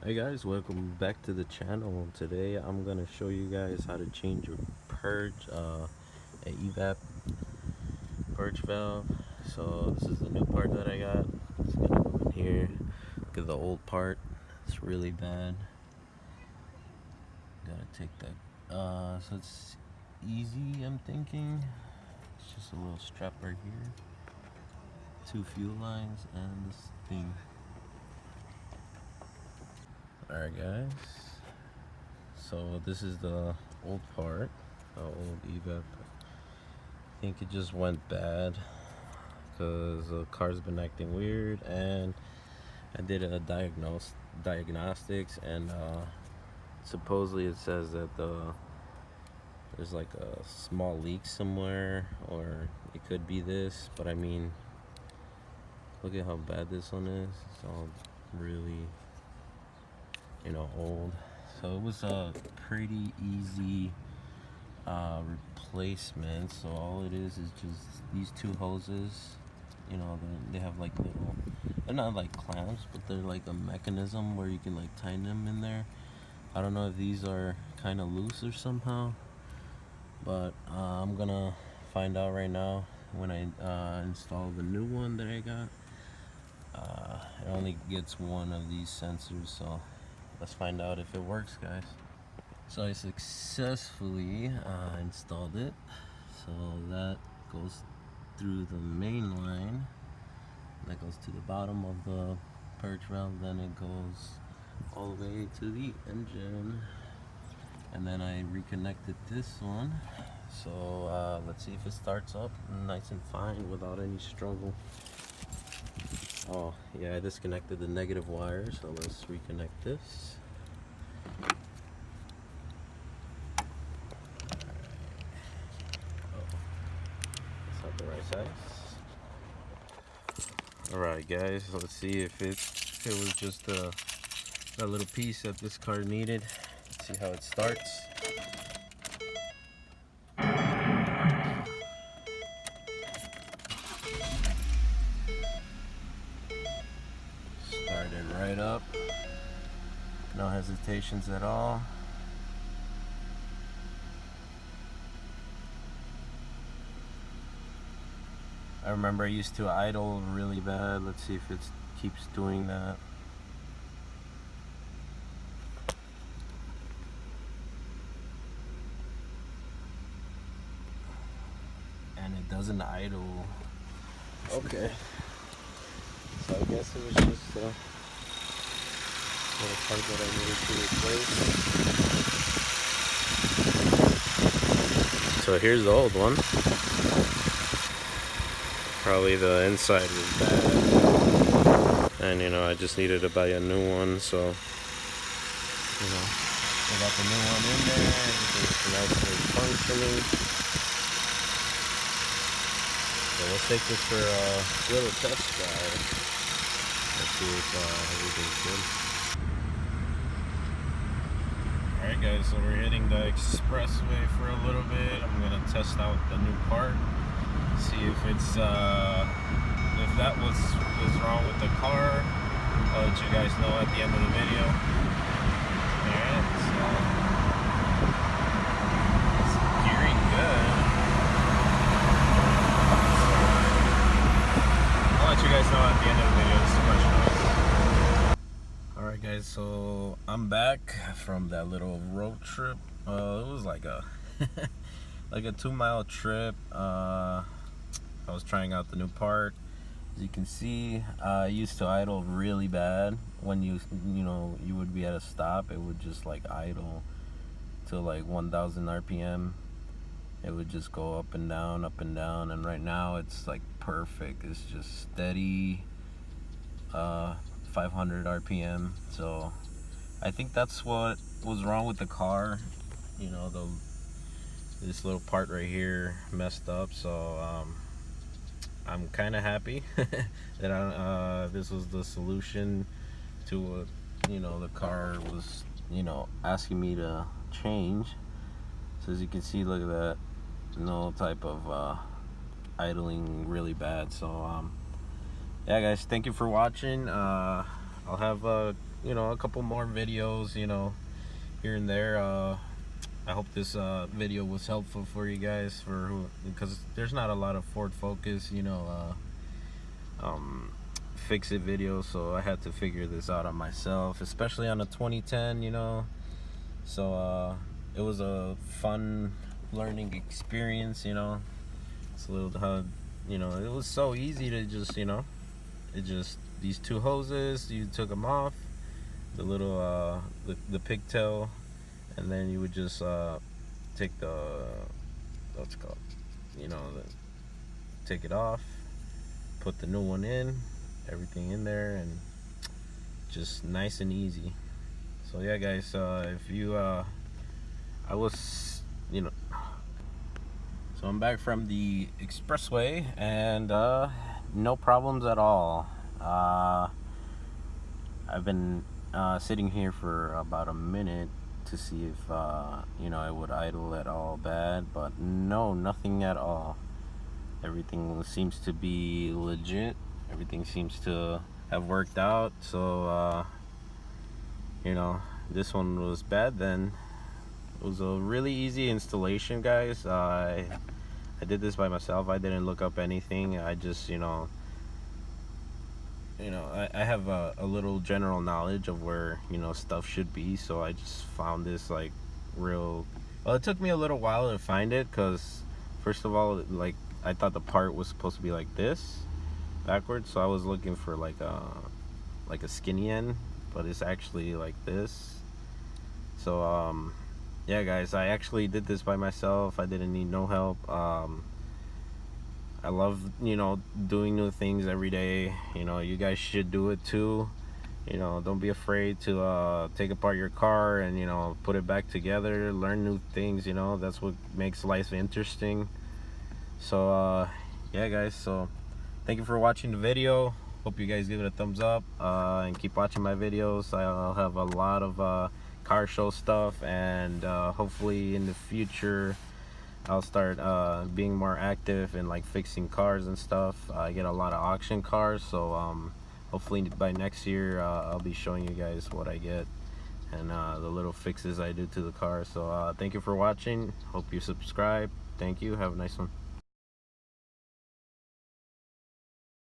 Hey guys, welcome back to the channel. Today I'm gonna show you guys how to change your purge a evap purge valve. So this is the new part that I got. It's gonna go in here. Look at the old part, it's really bad. Gotta take that so it's easy, I'm thinking. It's just a little strap right here, 2 fuel lines, and this thing. Alright guys, so this is the old part, the old evap. I think it just went bad because the car's been acting weird, and I did a diagnostics, and supposedly it says that there's like a small leak somewhere, or it could be this, but I mean, look at how bad this one is. It's all really, old. So it was a pretty easy replacement. So all it is just these 2 hoses. They have like little, they're not like clamps, but they're like a mechanism where you can like tighten them in there. I don't know if these are kind of loose or somehow, but I'm gonna find out right now when I install the new one that I got. It only gets one of these sensors, so let's find out if it works, guys. So I successfully installed it. So that goes through the main line, that goes to the bottom of the purge valve, then it goes all the way to the engine, and then I reconnected this one. So let's see if it starts up nice and fine without any struggle. Oh yeah, I disconnected the negative wire, so let's reconnect this. The right size. Alright guys, so let's see if it was just that little piece that this car needed. Let's see how it starts. Started right up. No hesitations at all. I remember I used to idle really bad. Let's see if it keeps doing that. And it doesn't idle. Okay. So I guess it was just a little part that I needed to replace. So here's the old one. Probably the inside was bad, and I just needed to buy a new one. So I got the new one in there. Everything's nicely functioning. So let's take this for a little test drive. Let's see if everything's good. Alright guys, so we're hitting the expressway for a little bit. I'm gonna test out the new part. See if it's if that was wrong with the car. I'll let you guys know at the end of the video. Alright, so it's gearing good. I'll let you guys know at the end of the video. This is much noise. Alright guys, so I'm back from that little road trip. It was like a like a 2-mile trip. I was trying out the new part. As you can see, I used to idle really bad. When you would be at a stop, it would just like idle to like 1,000 RPM. It would just go up and down, and right now it's like perfect. It's just steady 500 RPM. So I think that's what was wrong with the car. This little part right here messed up, so I'm kind of happy that this was the solution to what the car was asking me to change. So as you can see, look at that, no type of idling really bad. So yeah guys, thank you for watching. I'll have a couple more videos, here and there. I hope this video was helpful for you guys, because there's not a lot of Ford Focus, fix it videos, so I had to figure this out on myself, especially on a 2010, So it was a fun learning experience, It's a little it was so easy to just, it just these two hoses, you took them off, the little the pigtail, and then you would just take what's it called, take it off, put the new one in, everything in there, and just nice and easy. So yeah, guys, if you I was so I'm back from the expressway, and no problems at all. I've been sitting here for about a minute to see if it would idle at all bad, but no, nothing at all. Everything seems to be legit. Everything seems to have worked out. So this one was bad then. It was a really easy installation, guys. I did this by myself. I didn't look up anything. I just I have a little general knowledge of where stuff should be, so I just found this like well, it took me a little while to find it, because first of all, like, I thought the part was supposed to be like this backwards, so I was looking for like a skinny end, but it's actually like this. So yeah, guys, I actually did this by myself. I didn't need no help. I love doing new things every day. You guys should do it too. Don't be afraid to take apart your car and put it back together, learn new things. That's what makes life interesting. So yeah, guys, so thank you for watching the video. Hope you guys give it a thumbs up, and keep watching my videos. I'll have a lot of car show stuff, and hopefully in the future I'll start being more active in like fixing cars and stuff. I get a lot of auction cars, so hopefully by next year I'll be showing you guys what I get and the little fixes I do to the car. So thank you for watching. Hope you subscribe. Thank you. Have a nice one.